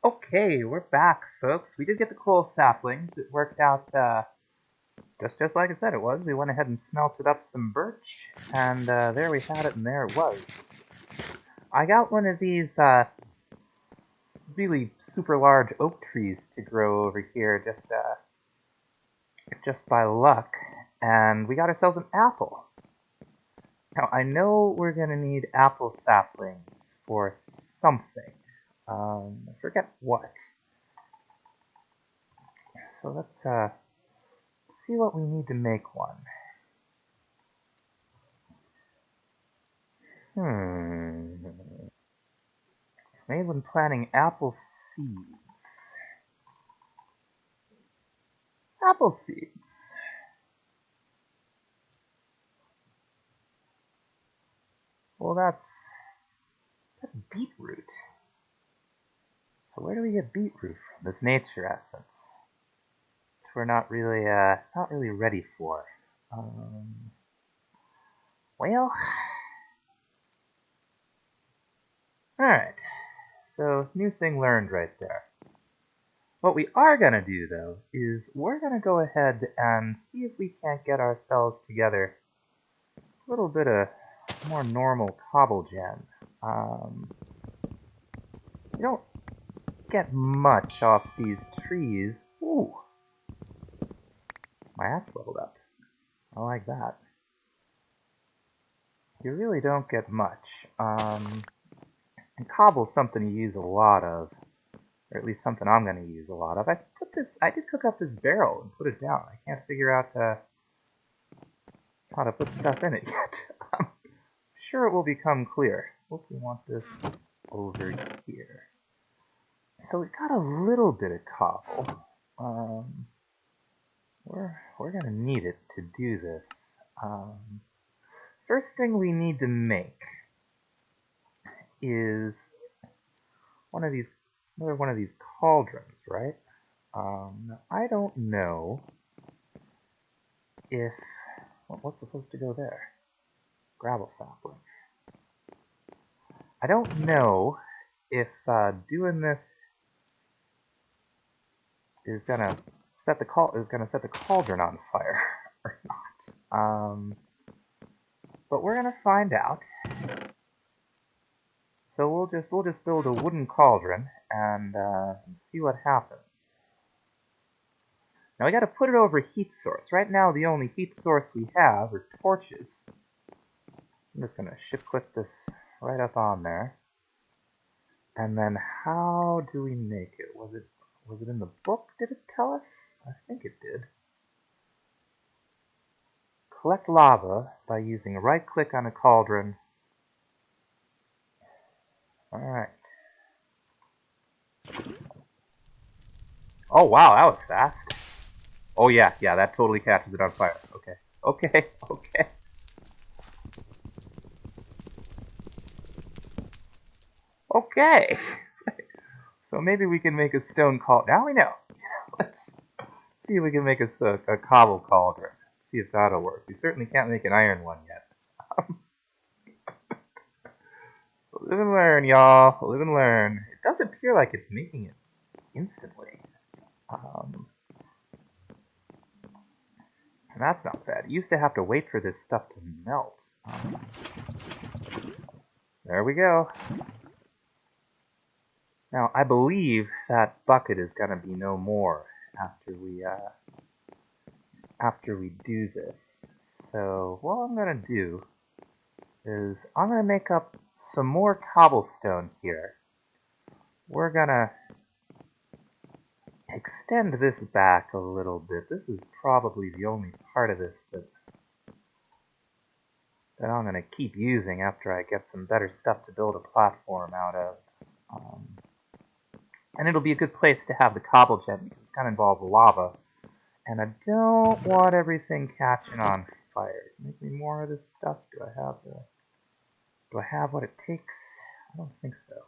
Okay, we're back, folks. We did get the coal saplings. It worked out just like I said it was. We went ahead and smelted up some birch, and there we had it, and there it was. I got one of these really super large oak trees to grow over here just by luck, and we got ourselves an apple. Now, I know we're going to need apple saplings for something. I forget what. So let's see what we need to make one. Made when planting apple seeds. Apple seeds. Well, that's beetroot. So where do we get beetroot from? This nature essence, which we're not really ready for. Well, all right. So new thing learned right there. What we are gonna do though is we're gonna go ahead and see if we can't get ourselves together a little bit of more normal cobble gen. You don't get much off these trees. Ooh, my axe leveled up. I like that. You really don't get much. And cobble's something you use a lot of, or at least something I'm going to use a lot of. I did cook up this barrel and put it down. I can't figure out how to put stuff in it yet. I'm sure it will become clear. Hope we want this over here. So we got a little bit of cobble. We're gonna need it to do this. First thing we need to make is another one of these cauldrons, right? Now I don't know if what's supposed to go there? Gravel sapling. I don't know if doing this is gonna set the cauldron on fire or not. But we're gonna find out. So we'll just build a wooden cauldron and see what happens. Now we got to put it over a heat source. Right now the only heat source we have are torches. I'm just gonna shift click this right up on there. And then how do we make it? Was it in the book? Did it tell us? I think it did. Collect lava by using a right click on a cauldron. Alright. Oh wow, that was fast. Oh yeah, that totally catches it on fire. Okay. Okay. So maybe we can make a stone cauldron. Now we know. Let's see if we can make a cobble cauldron. See if that'll work. We certainly can't make an iron one yet. Live and learn, y'all. Live and learn. It does appear like it's making it instantly. And that's not bad. You used to have to wait for this stuff to melt. There we go. Now, I believe that bucket is going to be no more after we do this. So, what I'm going to do is I'm going to make up some more cobblestone here. We're going to extend this back a little bit. This is probably the only part of this that I'm going to keep using after I get some better stuff to build a platform out of. And it'll be a good place to have the cobble gen because it's going to involve lava. And I don't want everything catching on fire. Make me more of this stuff. Do I have what it takes? I don't think so.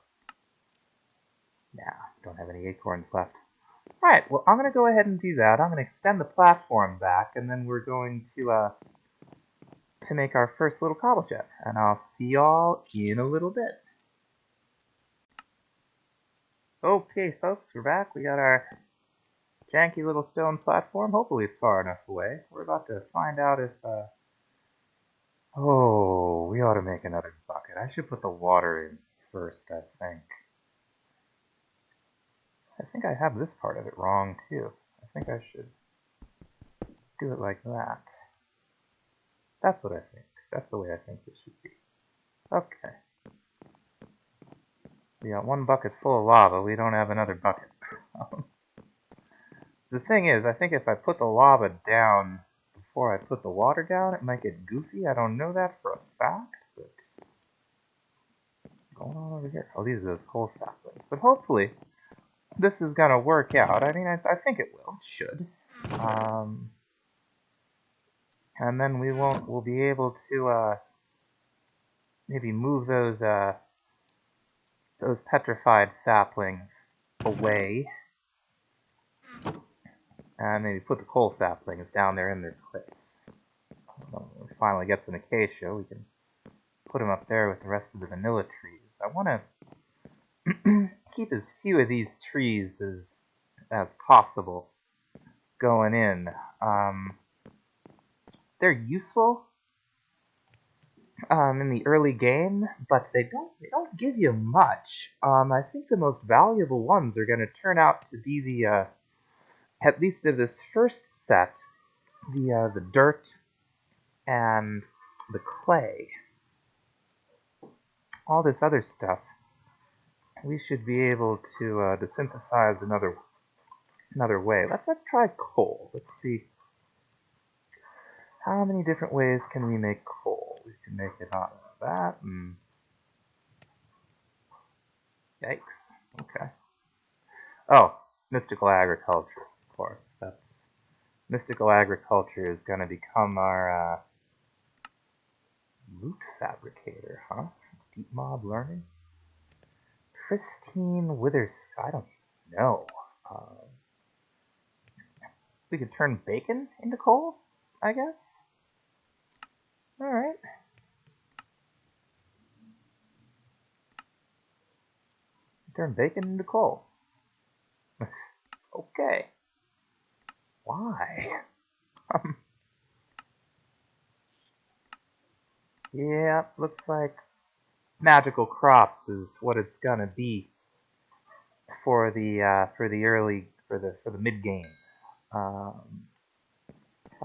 Nah, don't have any acorns left. Alright, well I'm going to go ahead and do that. I'm going to extend the platform back, and then we're going to make our first little cobble gen. And I'll see y'all in a little bit. Okay, folks, we're back. We got our janky little stone platform. Hopefully it's far enough away. We're about to find out if, oh, we ought to make another bucket. I should put the water in first, I think. I think I have this part of it wrong, too. I think I should do it like that. That's what I think. That's the way I think this should be. Okay. We got one bucket full of lava. We don't have another bucket. The thing is, I think if I put the lava down before I put the water down, it might get goofy. I don't know that for a fact, but what's going on over here? Oh, these are those coal saplings. But hopefully, this is gonna work out. I mean, I think it will. It should. And then we'll be able to maybe move those petrified saplings away, and maybe put the coal saplings down there in their place. When we finally get an acacia, we can put them up there with the rest of the vanilla trees. I want to keep as few of these trees as possible going in. They're useful in the early game, but they don't give you much. I think the most valuable ones are going to turn out to be the at least of this first set, the dirt and the clay. All this other stuff, we should be able to synthesize another way. Let's try coal. Let's see how many different ways can we make coal. We can make it out of that. And yikes. Okay. Oh, mystical agriculture. Of course, that's mystical agriculture is going to become our loot fabricator, huh? Deep mob learning. Pristine withers. I don't know. We could turn bacon into coal, I guess. All right. Turn bacon into coal. Okay. Why? Yeah, looks like magical crops is what it's gonna be for the mid game. I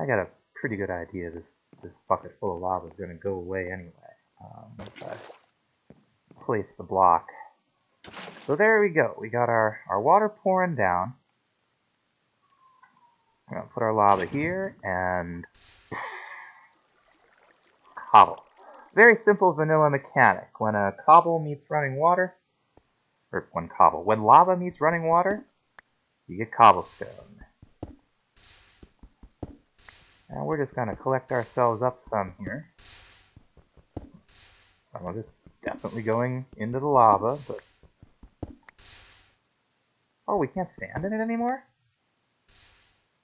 got a pretty good idea this bucket full of lava is gonna go away anyway. Once I place the block. So there we go. We got our water pouring down. We're gonna put our lava here and cobble. Very simple vanilla mechanic. When a cobble meets running water, or when lava meets running water, you get cobblestone. And we're just gonna collect ourselves up some here. Some of it's definitely going into the lava, but oh, we can't stand in it anymore?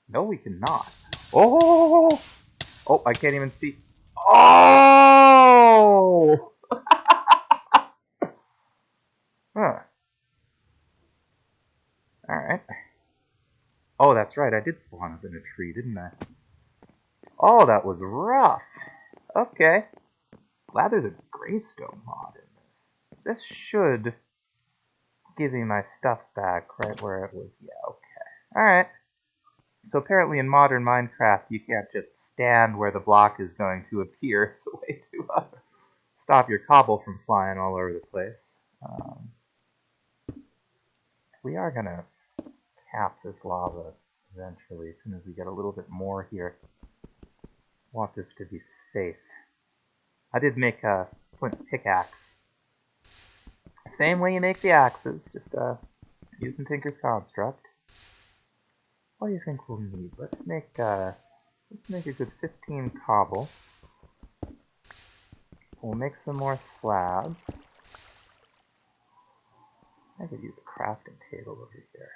No, we cannot. Oh! Oh, I can't even see. Oh! Huh. Alright. Oh, that's right, I did spawn up in a tree, didn't I? Oh, that was rough. Okay. Glad there's a gravestone mod in this. This should give me my stuff back right where it was. Yeah, okay. Alright. So apparently in modern Minecraft, you can't just stand where the block is going to appear. It's a way to stop your cobble from flying all over the place. We are going to cap this lava eventually, as soon as we get a little bit more here. I want this to be safe. I did make a flint pickaxe. Same way you make the axes, just using Tinker's Construct. What do you think we'll need? Let's make a good 15 cobble. We'll make some more slabs. I could use a crafting table over here.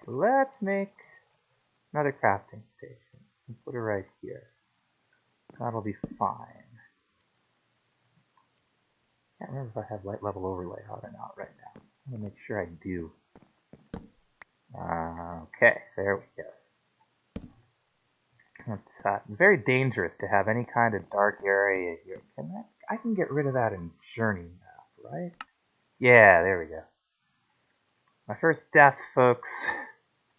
Let's make another crafting station. Put it right here. That'll be fine. Can't remember if I have light level overlay on or not right I want to make sure I do. Okay, there we go. It's very dangerous to have any kind of dark area here. I can get rid of that in Journey Map, right? Yeah, there we go. My first death, folks.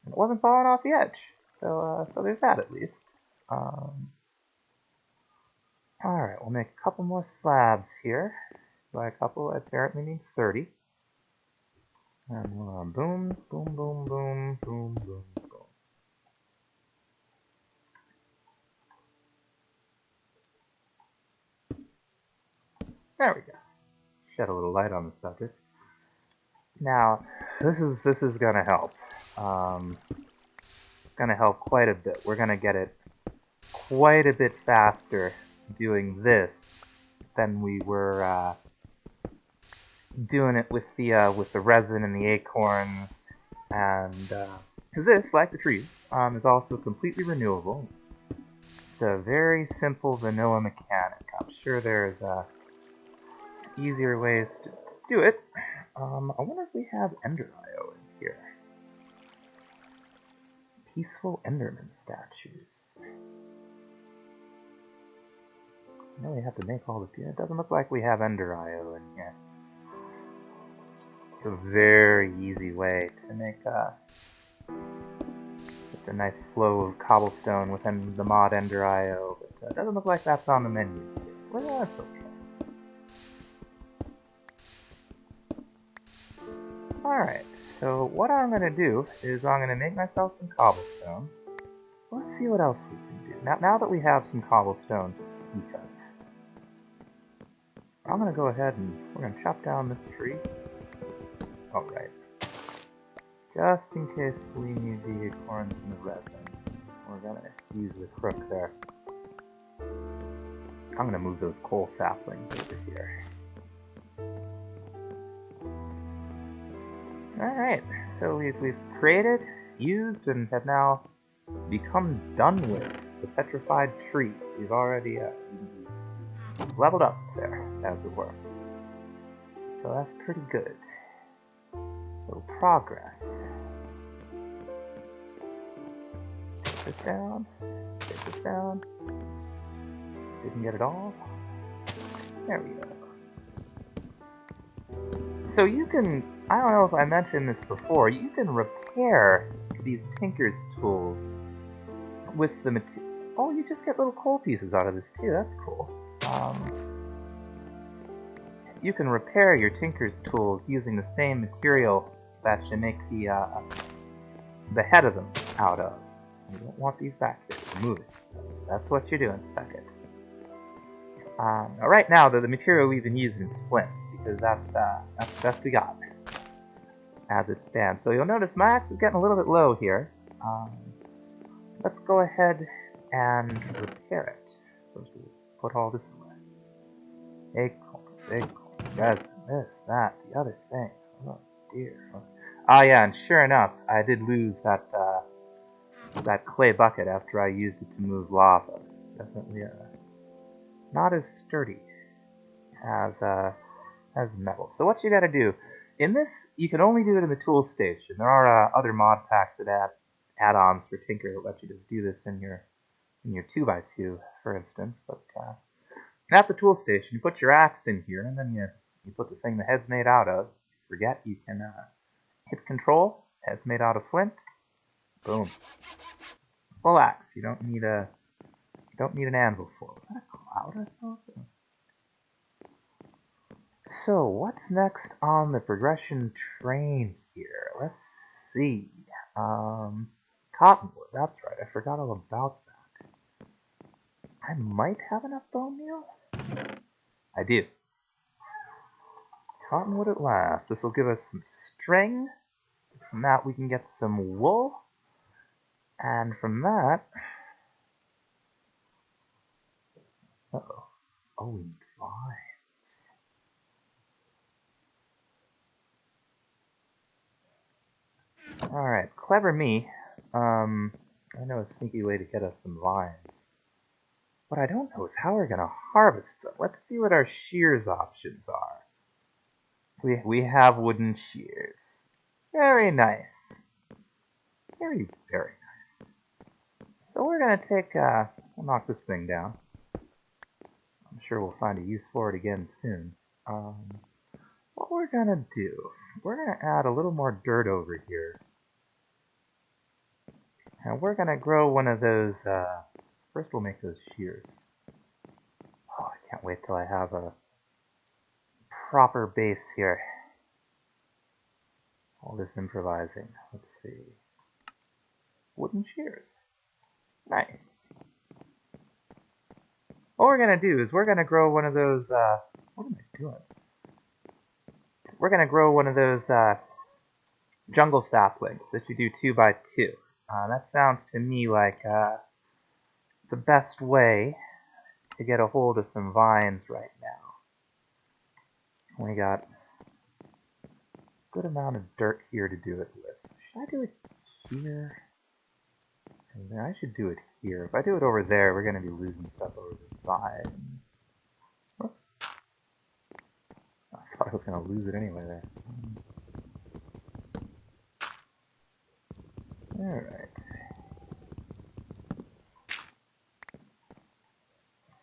And it wasn't falling off the edge. So there's that at least. Alright, we'll make a couple more slabs here. By a couple, I apparently mean 30. And we'll boom, boom, boom, boom, boom, boom, boom. There we go. Shed a little light on the subject. Now, this is gonna help. It's gonna help quite a bit. We're gonna get it quite a bit faster doing this than we were doing it with the resin and the acorns. And this, like the trees, is also completely renewable. It's a very simple vanilla mechanic. I'm sure there's easier ways to do it. I wonder if we have Ender IO in here. Peaceful Enderman statues. I know we have to make all the... It doesn't look like we have Ender IO in here. It's a very easy way to make just a nice flow of cobblestone within the mod Ender IO, but it doesn't look like that's on the menu here. Well, that's okay. Alright, so what I'm going to do is I'm going to make myself some cobblestone. Let's see what else we can do. Now that we have some cobblestone to speak of, I'm going to go ahead and we're going to chop down this tree. Alright. Just in case we need the acorns and the resin, we're going to use the crook there. I'm going to move those coal saplings over here. Alright, so we've created, used, and have now become done with the petrified tree. We've already leveled up there, as it were. So that's pretty good. So progress. Take this down. Take this down. Didn't get it all. There we go. So you can, I don't know if I mentioned this before, you can repair these Tinker's tools with the material. Oh, you just get little coal pieces out of this too, that's cool. You can repair your Tinker's tools using the same material that you make the head of them out of. You don't want these back here, remove it. That's what you do in a second. Right now, the material we've been using is flint, because that's the best we got, as it stands. So you'll notice my axe is getting a little bit low here. Let's go ahead and repair it. First we'll put all this away. Acorns, resin, this, that, the other thing. Oh dear. Ah yeah, and sure enough, I did lose that clay bucket after I used it to move lava. Definitely not as sturdy as metal. So what you gotta do, in this, you can only do it in the tool station. There are other mod packs that add add-ons for Tinker that let you just do this in your 2x2, for instance. But at the tool station, you put your axe in here, and then you put the thing the head's made out of. Forget, you can hit control. Head's made out of flint. Boom. Full axe. You don't need an anvil for it. Was that a cloud or something? So, what's next on the progression train here? Let's see. Cottonwood, that's right. I forgot all about that. I might have enough bone meal? I do. Cottonwood at last. This will give us some string. From that we can get some wool. And from that... Uh-oh. Oh, we need vines. Alright, clever me. I know a sneaky way to get us some vines. What I don't know is how we're going to harvest them. Let's see what our shears options are. We have wooden shears. Very nice. Very, very nice. So we're gonna take, we'll knock this thing down. I'm sure we'll find a use for it again soon. What we're gonna do, we're gonna add a little more dirt over here. And we're gonna grow one of those, first we'll make those shears. Oh, I can't wait till I have a proper base here. All this improvising. Let's see. Wooden shears. Nice. What we're gonna do is we're gonna grow one of those, what am I doing? We're gonna grow one of those, jungle saplings that you do 2 by 2. That sounds to me like, the best way to get a hold of some vines right now. We got a good amount of dirt here to do it with. Should I do it here? I should do it here. If I do it over there, we're going to be losing stuff over the side. Whoops. I thought I was going to lose it anyway there. Alright.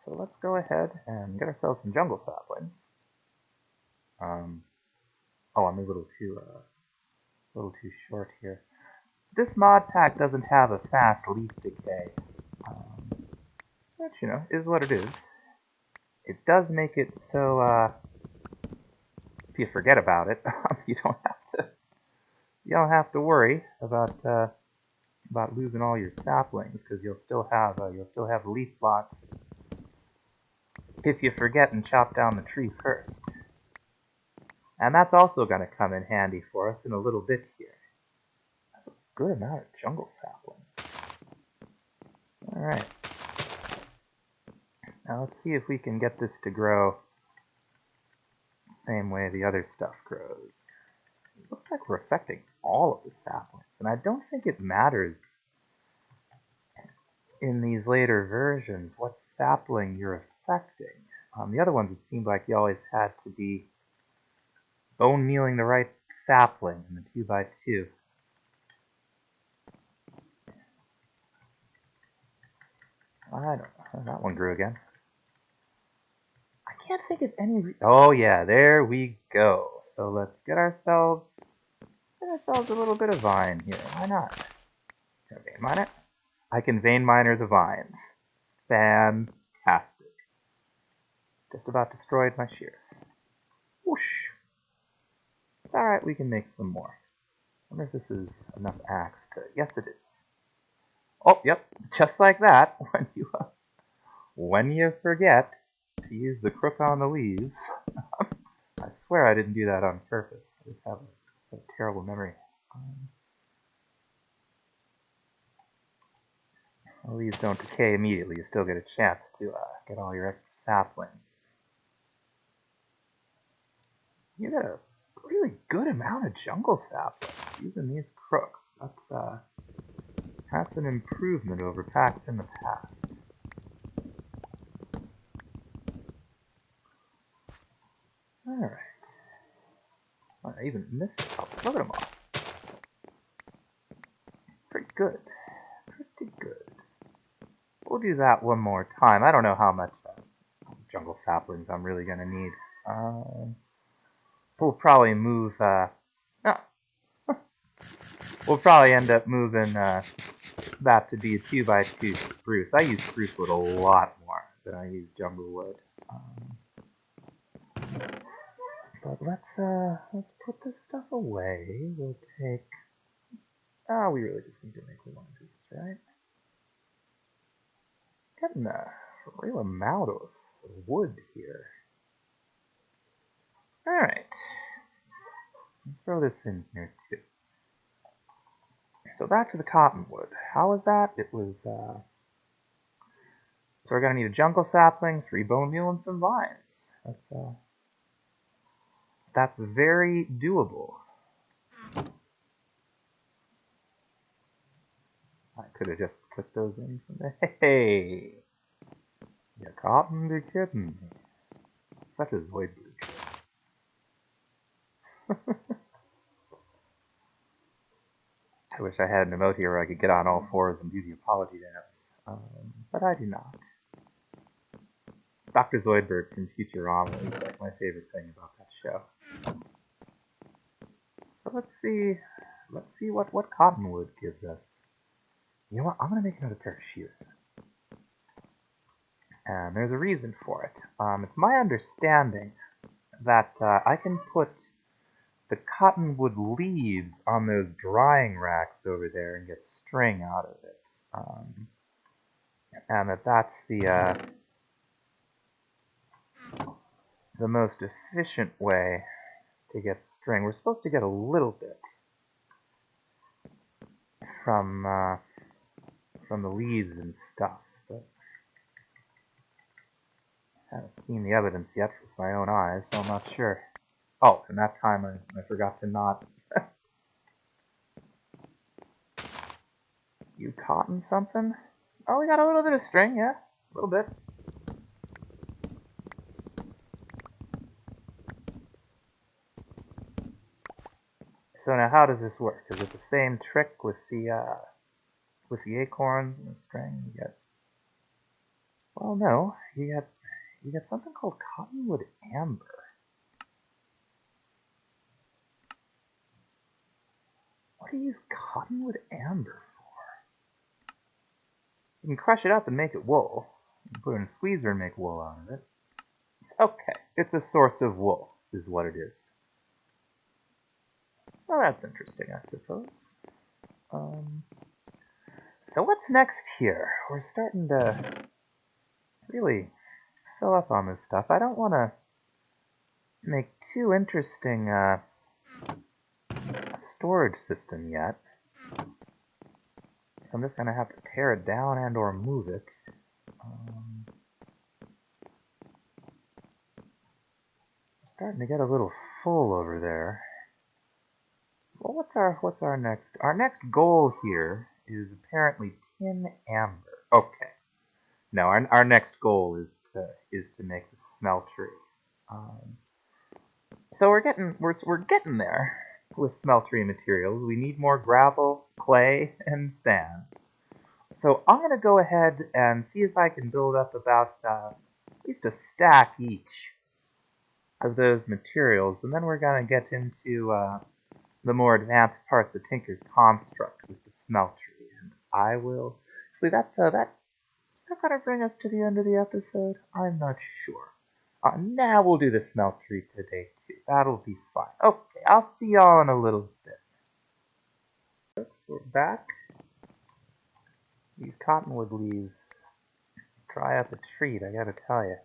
So let's go ahead and get ourselves some jungle saplings. Oh, I'm a little too short here. This mod pack doesn't have a fast leaf decay, which, you know, is what it is. It does make it so, if you forget about it, you don't have to worry about losing all your saplings, because you'll still have leaf blocks if you forget and chop down the tree first. And that's also going to come in handy for us in a little bit here. That's a good amount of jungle saplings. Alright. Now let's see if we can get this to grow the same way the other stuff grows. It looks like we're affecting all of the saplings, and I don't think it matters in these later versions what sapling you're affecting. The other ones, it seemed like you always had to be bone mealing the right sapling in the 2 by 2. I don't know. That one grew again. I can't think of any. Oh yeah, there we go. So let's get ourselves a little bit of vine here. Why not? Can I vein mine it? I can vein miner the vines. Fantastic. Just about destroyed my shears. Whoosh. It's alright, we can make some more. I wonder if this is enough axe to... Yes, it is. Oh, yep. Just like that, when you forget to use the crook on the leaves. I swear I didn't do that on purpose. I just have a terrible memory. The leaves don't decay immediately. You still get a chance to get all your extra saplings. You get a really good amount of jungle saplings using these crooks. That's an improvement over packs in the past. Alright. I even missed a couple. Look at them all. Pretty good. Pretty good. We'll do that one more time. I don't know how much jungle saplings I'm really going to need. We'll probably move... we'll probably end up moving that to be a 2 by 2 spruce. I use spruce wood a lot more than I use jungle wood. But let's put this stuff away. We'll take... we really just need to make one of these, right? Getting a real amount of wood here. Alright. Throw this in here too. So back to the cottonwood. How was that? It was, so we're gonna need a jungle sapling, 3 bone meal, and some vines. That's very doable. I could have just put those in from there. Hey! You caught me kidding me. Such a Zoid blue. I wish I had an emote here where I could get on all fours and do the apology dance, but I do not. Dr. Zoidberg from Futurama is like my favorite thing about that show. So let's see what Cottonwood gives us. You know what? I'm gonna make another pair of shears, and there's a reason for it. It's my understanding that I can put the cottonwood leaves on those drying racks over there and get string out of it, and that's the most efficient way to get string. We're supposed to get a little bit from the leaves and stuff, but I haven't seen the evidence yet with my own eyes, so I'm not sure. Oh, and that time I forgot to not. You cotton something? Oh, we got a little bit of string, yeah, a little bit. So now, how does this work? Is it the same trick with the acorns and the string? You get, well, no, you get something called cottonwood amber. What do you use cottonwood amber for? You can crush it up and make it wool. You can put it in a squeezer and make wool out of it. Okay, it's a source of wool, is what it is. Well, that's interesting, I suppose. So what's next here? We're starting to really fill up on this stuff. I don't want to make too interesting a storage system yet. I'm just going to have to tear it down and or move it. Starting to get a little full over there. Well, what's our next? Our next goal here is apparently tin amber. Okay. No, our next goal is to make the smeltery. So we're getting there with smeltery materials. We need more gravel, clay, and sand. So I'm gonna go ahead and see if I can build up about at least a stack each of those materials, and then we're gonna get into the more advanced parts of Tinker's construct with the smeltery, and I will. Actually, that's gonna bring us to the end of the episode. I'm not sure. Now we'll do the smeltery today too. That'll be fine. Okay, I'll see y'all in a little bit. Oops, we're back. These cottonwood leaves dry up a treat, I gotta tell you.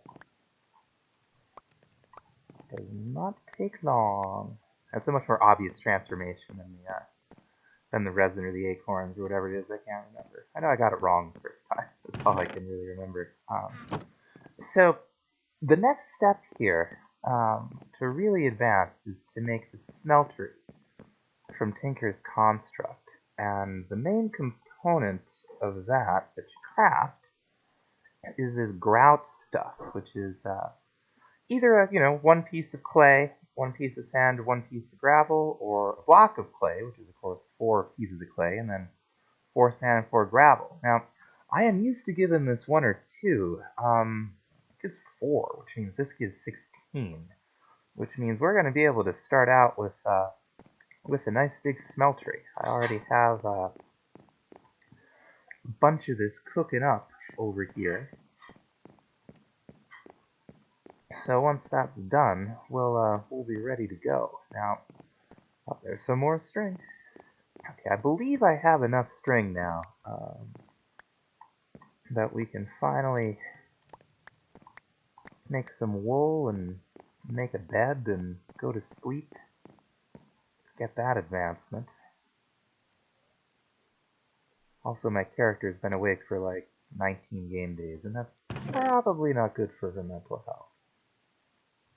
Does not take long. That's a much more obvious transformation than the resin or the acorns or whatever it is. I can't remember. I know I got it wrong the first time. That's all I can really remember. So the next step here to really advance is to make the smeltery from Tinker's construct, and the main component of that you craft is this grout stuff, which is either one piece of clay, one piece of sand, one piece of gravel, or a block of clay, which is of course 4 pieces of clay, and then 4 sand and 4 gravel. Now, I am used to giving this 1 or 2. Just 4, which means this gives 16, which means we're going to be able to start out with a nice big smeltery. I already have a bunch of this cooking up over here. So once that's done, we'll be ready to go. Now, there's some more string. Okay, I believe I have enough string now that we can finally make some wool and make a bed and go to sleep. Get that advancement. Also, my character's been awake for like 19 game days, and that's probably not good for her mental health.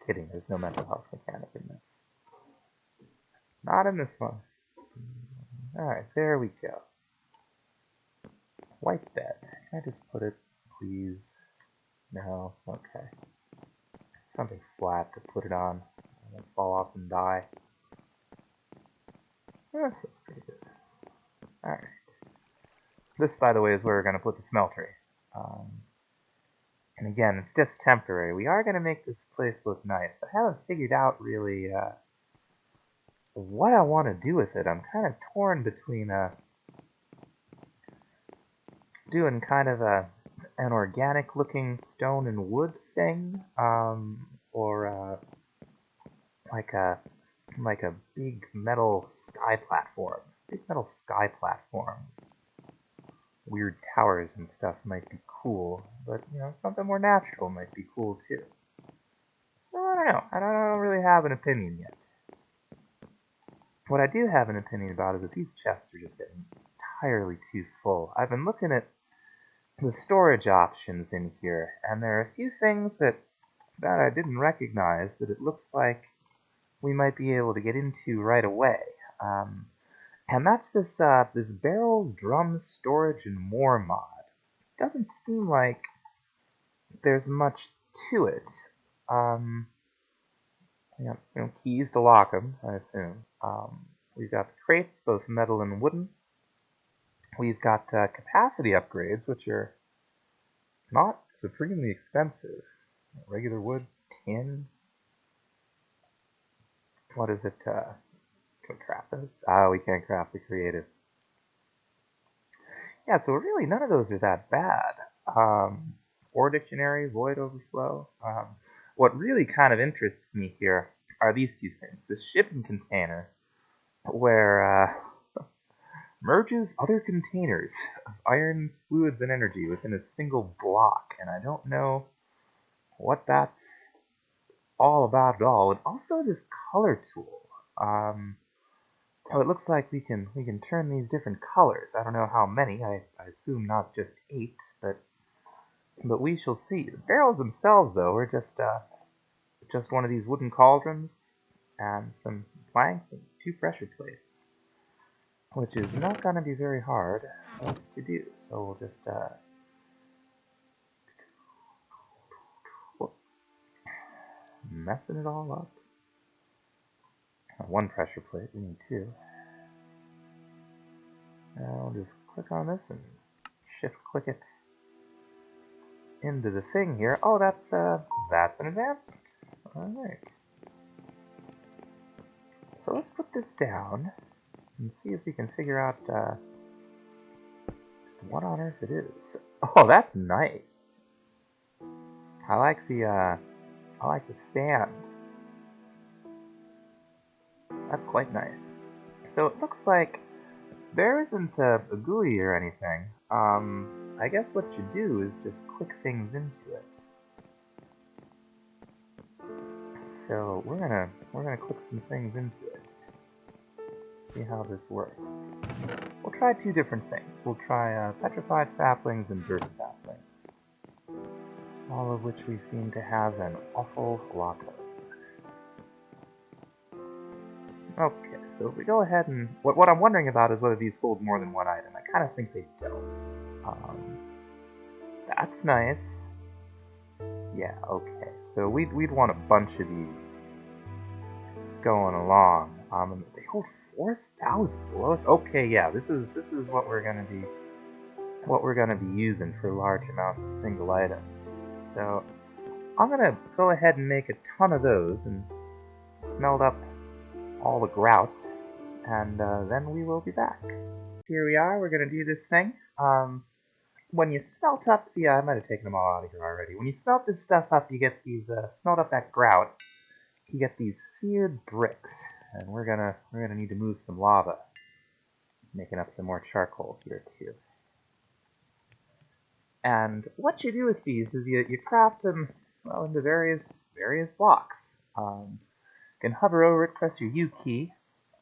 Kidding, there's no mental health mechanic in this. Not in this one. Alright, there we go. White bed. Can I just put it, please? No? Okay. Something flat to put it on. It won't fall off and die. This looks pretty good. Alright. This, by the way, is where we're going to put the smeltery. And again, it's just temporary. We are going to make this place look nice. I haven't figured out really what I want to do with it. I'm kind of torn between doing kind of an organic looking stone and wood thing, or like a big metal sky platform. Weird towers and stuff might be cool, but you know, something more natural might be cool too. So I don't know. I don't really have an opinion yet. What I do have an opinion about is that these chests are just getting entirely too full. I've been looking at the storage options in here, and there are a few things that I didn't recognize that it looks like we might be able to get into right away. And that's this barrels, drums, storage, and more mod. Doesn't seem like there's much to it. Yeah, you know, keys to lock them, I assume. We've got the crates, both metal and wooden. We've got capacity upgrades, which are not supremely expensive. Regular wood, tin. What is it? Can we craft those? Oh, we can't craft the creative. Yeah, so really none of those are that bad. Ore dictionary, void overflow. What really kind of interests me here are these two things. This shipping container, where merges other containers of irons, fluids, and energy within a single block, and I don't know what that's all about at all. And also this color tool. Oh, it looks like we can turn these different colors. I don't know how many. I assume not just 8, but we shall see. The barrels themselves, though, are just one of these wooden cauldrons and some planks and 2 pressure plates, which is not going to be very hard for us to do. So we'll just messing it all up. 1 pressure plate. We need 2. I'll just click on this and shift-click it into the thing here. Oh, that's an advancement. All right. So let's put this down and see if we can figure out what on earth it is. Oh, that's nice. I like the stand. That's quite nice. So it looks like there isn't a GUI or anything. I guess what you do is just click things into it. So we're gonna click some things into it. See how this works. We'll try 2 different things. We'll try petrified saplings and dirt saplings, all of which we seem to have an awful lot of. Okay, so if we go ahead and... What I'm wondering about is whether these hold more than 1 item. I kind of think they don't. That's nice. Yeah, okay. So we'd want a bunch of these going along. They hold 4,000 below. Okay, yeah, this is what we're gonna be using for large amounts of single items. So I'm gonna go ahead and make a ton of those and smelt up all the grout, and then we will be back. Here we are. We're gonna do this thing. When you smelt up the, I might have taken them all out of here already. When you smelt this stuff up, you get these, smelt up that grout, you get these seared bricks, and we're gonna need to move some lava, making up some more charcoal here too. And what you do with these is you craft them, well, into various blocks. You can hover over it, press your U key,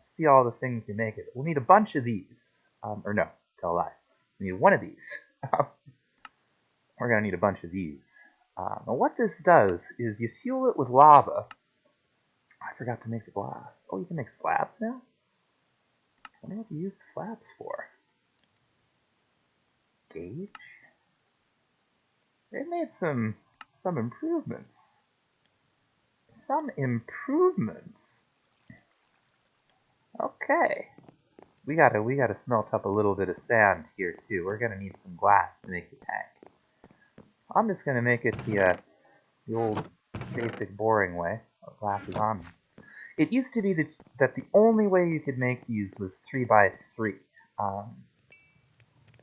see all the things you make it. We'll need a bunch of these, or no, tell a lie. We need 1 of these. We're going to need a bunch of these. And what this does is you fuel it with lava. I forgot to make the glass. Oh, you can make slabs now? I wonder what you use the slabs for. Gauge? They've made some improvements. Some improvements. Okay. we gotta smelt up a little bit of sand here too. We're gonna need some glass to make the tank. I'm just gonna make it the old basic boring way. Oh, glass is on. It used to be that the only way you could make these was 3 by 3.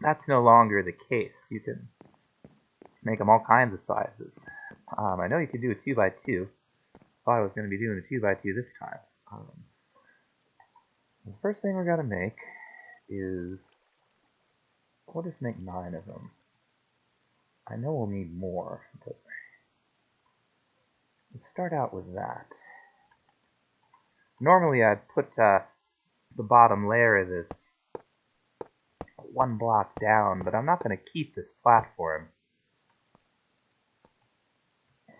That's no longer the case. You can make them all kinds of sizes. I know you could do a 2 by 2. Thought I was going to be doing a 2 by 2 this time. The first thing we're going to make is, we'll just make 9 of them. I know we'll need more, but let's start out with that. Normally I'd put the bottom layer of this 1 block down, but I'm not going to keep this platform.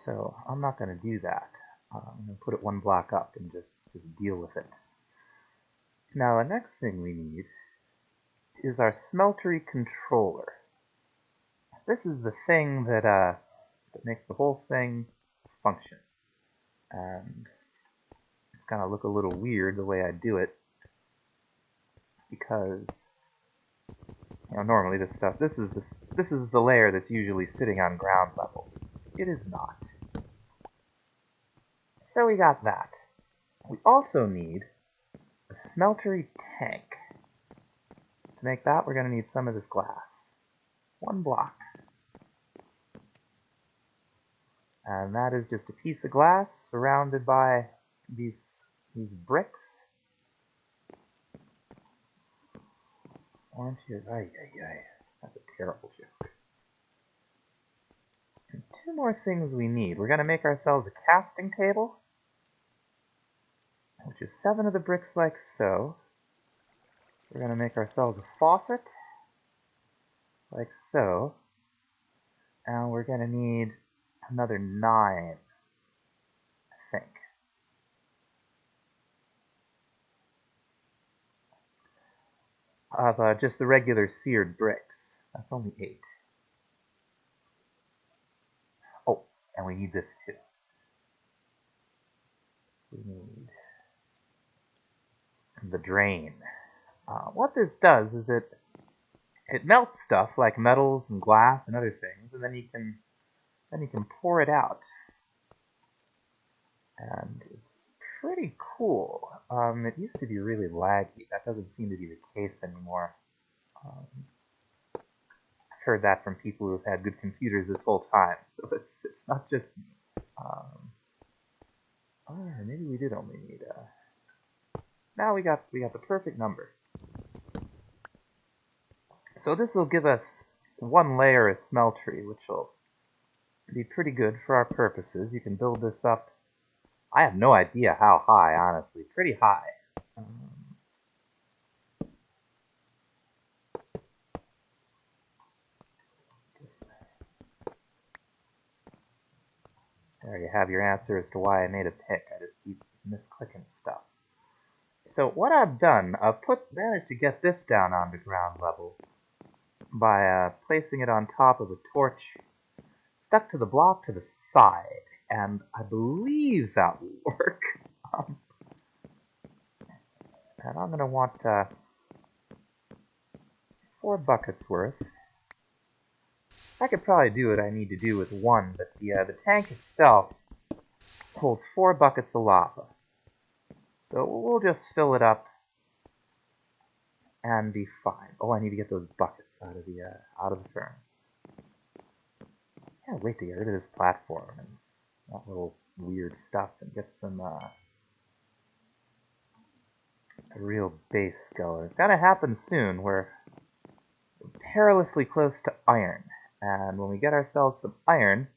So I'm not going to do that. I'm going to put it 1 block up and just deal with it. Now the next thing we need is our smeltery controller. This is the thing that makes the whole thing function. And it's going to look a little weird the way I do it, because normally this is the layer that's usually sitting on ground level. It is not. So we got that. We also need a smeltery tank. To make that, we're going to need some of this glass. 1 block. And that is just a piece of glass surrounded by these bricks. Oranges, that's a terrible joke. And 2 more things we need. We're going to make ourselves a casting table, which is 7 of the bricks like so. We're going to make ourselves a faucet, like so. And we're going to need another 9, I think. Of just the regular seared bricks. That's only 8. Oh, and we need this too. We need the drain. What this does is it melts stuff like metals and glass and other things, and then you can pour it out. And it's pretty cool. It used to be really laggy. That doesn't seem to be the case anymore. I've heard that from people who've had good computers this whole time, so it's not just me. Maybe we did only need. Now we got the perfect number. So this will give us 1 layer of smeltery, which will be pretty good for our purposes. You can build this up. I have no idea how high, honestly. Pretty high. There you have your answer as to why I made a pick. I just keep misclicking stuff. So what I've done, I've managed to get this down onto ground level by placing it on top of a torch stuck to the block to the side, and I believe that will work. And I'm going to want 4 buckets worth. I could probably do what I need to do with 1, but the tank itself holds 4 buckets of lava. So we'll just fill it up and be fine. Oh, I need to get those buckets out of the furnace. Can't wait to get rid of this platform and that little weird stuff and get some a real base going. It's gotta happen soon. We're perilously close to iron, and when we get ourselves some iron,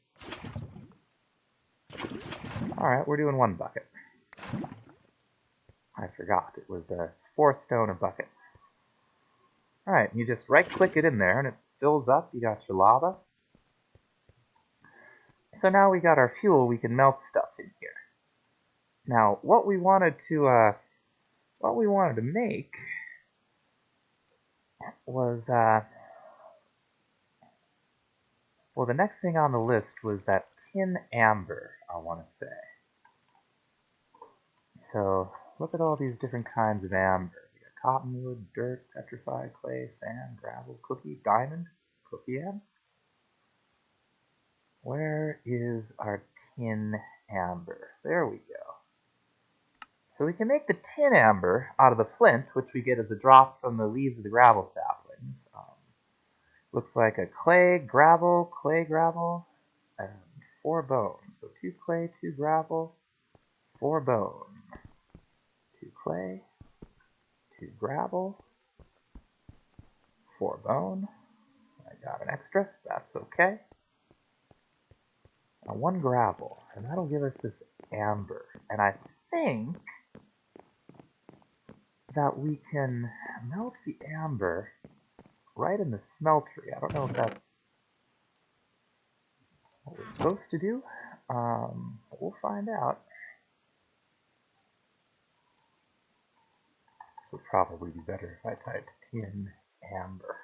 alright, we're doing 1 bucket. I forgot, it was 4 stone a bucket. Alright, you just right click it in there and it fills up. You got your lava. So now we got our fuel, we can melt stuff in here. Now, what we wanted to make was, well, the next thing on the list was that tin amber, I want to say. So, look at all these different kinds of amber. We got cottonwood, dirt, petrified clay, sand, gravel, cookie, diamond, cookie M. Where is our tin amber? There we go. So we can make the tin amber out of the flint, which we get as a drop from the leaves of the gravel saplings. Looks like a clay, gravel, and 4 bone. So 2 clay, 2 gravel, 4 bone. 2 clay, 2 gravel, 4 bone. I got an extra, that's okay. Now 1 gravel, and that'll give us this amber. And I think that we can melt the amber right in the smeltery. I don't know if that's what we're supposed to do. We'll find out. This would probably be better if I typed tin amber.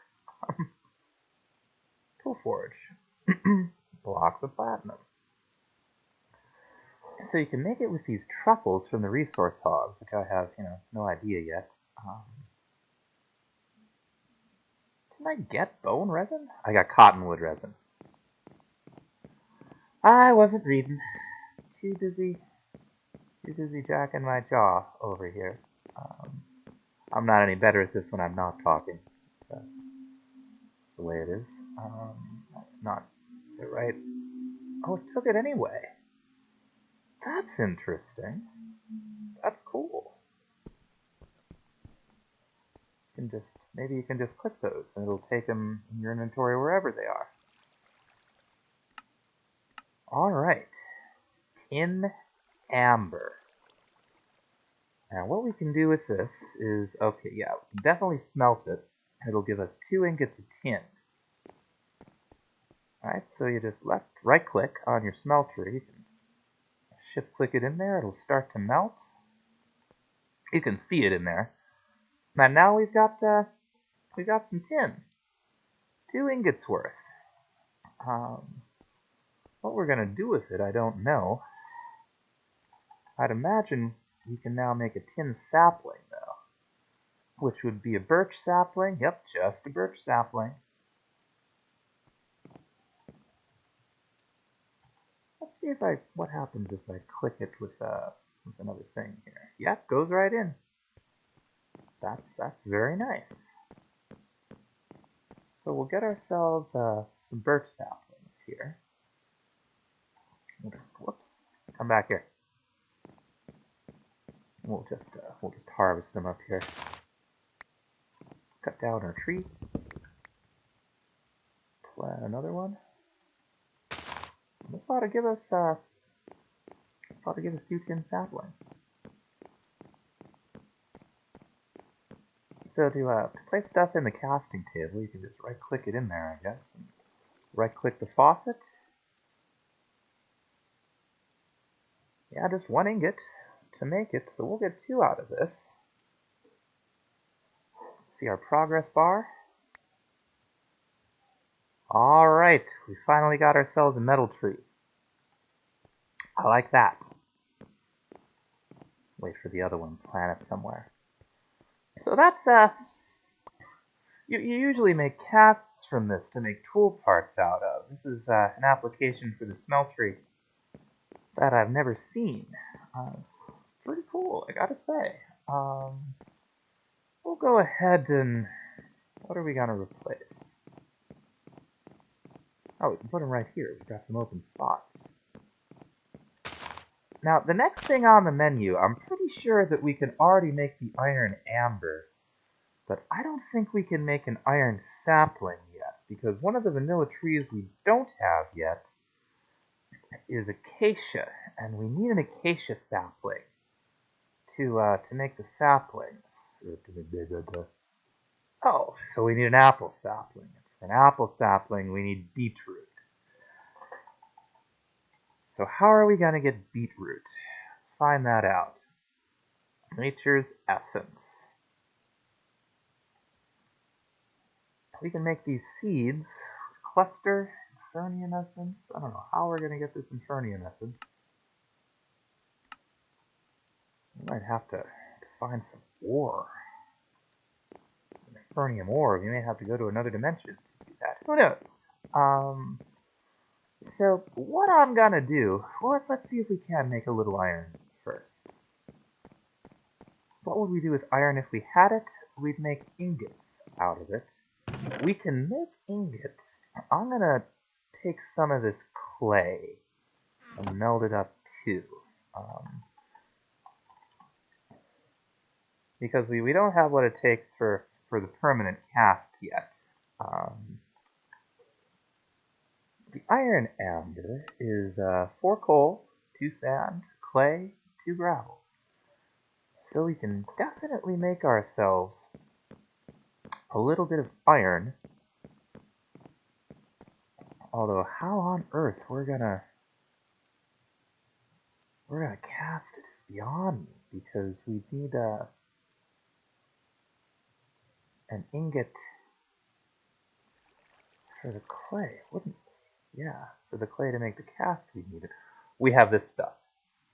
Tool forge. Blocks of platinum. So you can make it with these truffles from the resource hogs, which I have, no idea yet. Didn't I get bone resin? I got cottonwood resin. I wasn't reading. Too busy jacking my jaw over here. I'm not any better at this when I'm not talking. That's the way it is. That's not the right... Oh, it took it anyway. That's interesting. That's cool. Maybe you can just click those and it'll take them in your inventory wherever they are. Alright. Tin amber. Now what we can do with this is, okay, yeah, we can definitely smelt it. It'll give us 2 ingots of tin. Alright, so you just right click on your smeltery. You can shift click it in there, it'll start to melt. You can see it in there. And now we've got some tin. 2 ingots worth. What we're gonna do with it, I don't know. I'd imagine we can now make a tin sapling, though, which would be a birch sapling. Yep, just a birch sapling. Let's see what happens if I click it with another thing here. Yep, goes right in. That's very nice. So we'll get ourselves some birch saplings here. Whoops, come back here. We'll just harvest them up here. Cut down our tree. Plant another one. This ought to give us 2 tin saplings. So to place stuff in the casting table, you can just right-click it in there, I guess. And right-click the faucet. Yeah, just 1 ingot to make it, so we'll get 2 out of this. See our progress bar. Alright, we finally got ourselves a metal tree. I like that. Wait for the other one, plant it somewhere. So that's, you usually make casts from this to make tool parts out of. This is an application for the smeltery that I've never seen. It's pretty cool, I gotta say. We'll go ahead and... What are we gonna replace? Oh, we can put them right here. We've got some open spots. Now, the next thing on the menu, I'm pretty sure that we can already make the iron amber, but I don't think we can make an iron sapling yet, because one of the vanilla trees we don't have yet is acacia, and we need an acacia sapling to make the saplings. Oh, so we need an apple sapling. For an apple sapling, we need beetroot. So how are we going to get beetroot? Let's find that out. Nature's essence. We can make these seeds. Cluster, infernium essence. I don't know how we're going to get this infernium essence. We might have to find some ore. fernium ore. We may have to go to another dimension to do that. Who knows? So what I'm gonna do, well, let's see if we can make a little iron first. What would we do with iron if we had it? We'd make ingots out of it. We can make ingots. I'm gonna take some of this clay and melt it up too. Because we don't have what it takes for the permanent casts yet. The iron amber is 4 coal, 2 sand, clay, 2 gravel. So we can definitely make ourselves a little bit of iron. Although how on earth we're gonna cast it is beyond me, because we need an ingot for the clay, wouldn't we? Yeah, for the clay to make the cast we need it. We have this stuff.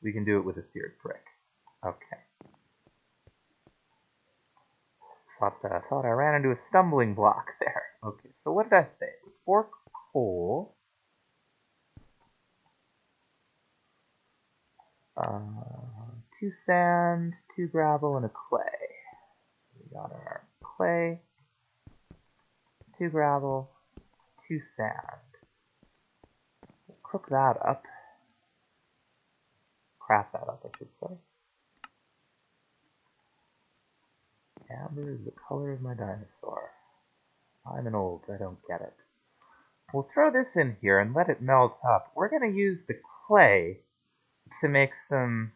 We can do it with a seared brick. Okay. Thought I ran into a stumbling block there. Okay, so what did I say? It was 4 coal. 2 sand, 2 gravel, and a clay. We got our clay, 2 gravel, 2 sand. We'll cook that up. Craft that up, I should say. Amber is the color of my dinosaur. I'm an old, I don't get it. We'll throw this in here and let it melt up. We're going to use the clay to make some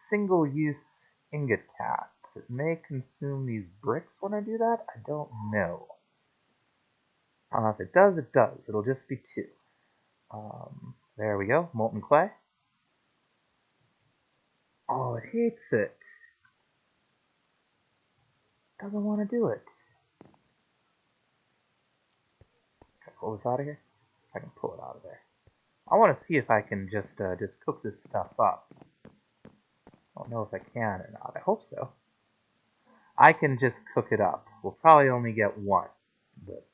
single-use ingot casts. It may consume these bricks when I do that. I don't know. If it does, it does. It'll just be 2. There we go. Molten clay. Oh, it hates it. Doesn't want to do it. Can I pull this out of here? I can pull it out of there. I want to see if I can just cook this stuff up. I don't know if I can or not. I hope so. I can just cook it up. We'll probably only get 1, but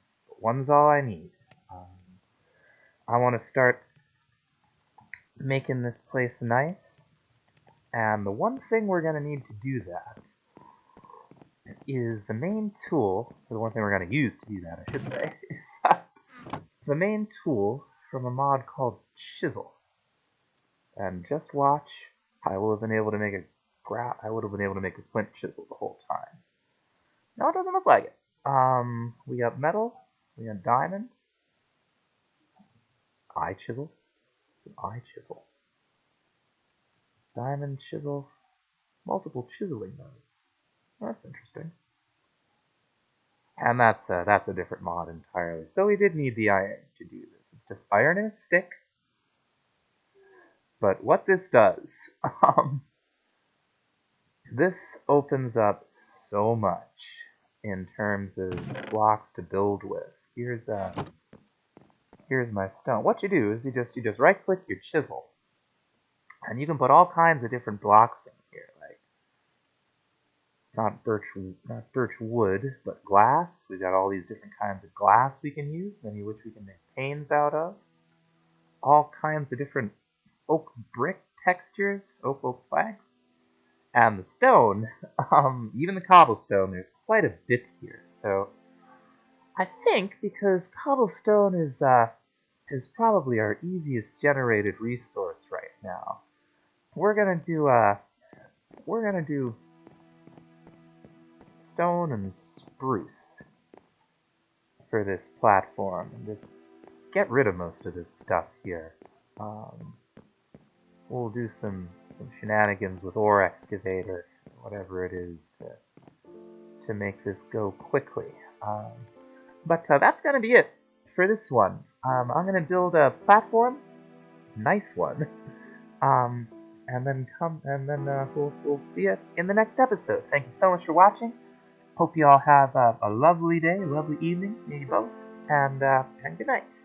1's all I need. I want to start making this place nice, and the one thing we're going to need to do that is the main tool, or the one thing we're going to use to do that, I should say, is the main tool from a mod called Chisel. And just watch, I will have been able to make a flint chisel the whole time. No, it doesn't look like it. We got metal, we got diamond, eye chisel. It's an eye chisel. Diamond chisel, multiple chiseling modes. Well, that's interesting. And that's a different mod entirely. So we did need the iron to do this. It's just iron in a stick. But what this does, this opens up so much in terms of blocks to build with. Here's my stone. What you do is you just right-click your chisel, and you can put all kinds of different blocks in here, like not birch wood, but glass. We've got all these different kinds of glass we can use, many of which we can make panes out of. All kinds of different oak brick textures, oak planks. And the stone, even the cobblestone, there's quite a bit here. So I think because cobblestone is probably our easiest generated resource right now, we're gonna do stone and spruce for this platform, and just get rid of most of this stuff here. We'll do some shenanigans with ore excavator, whatever it is, to make this go quickly. But that's gonna be it for this one. I'm gonna build a platform, nice one, and then we'll see you in the next episode. Thank you so much for watching. Hope you all have a lovely day, a lovely evening, maybe both, and good night.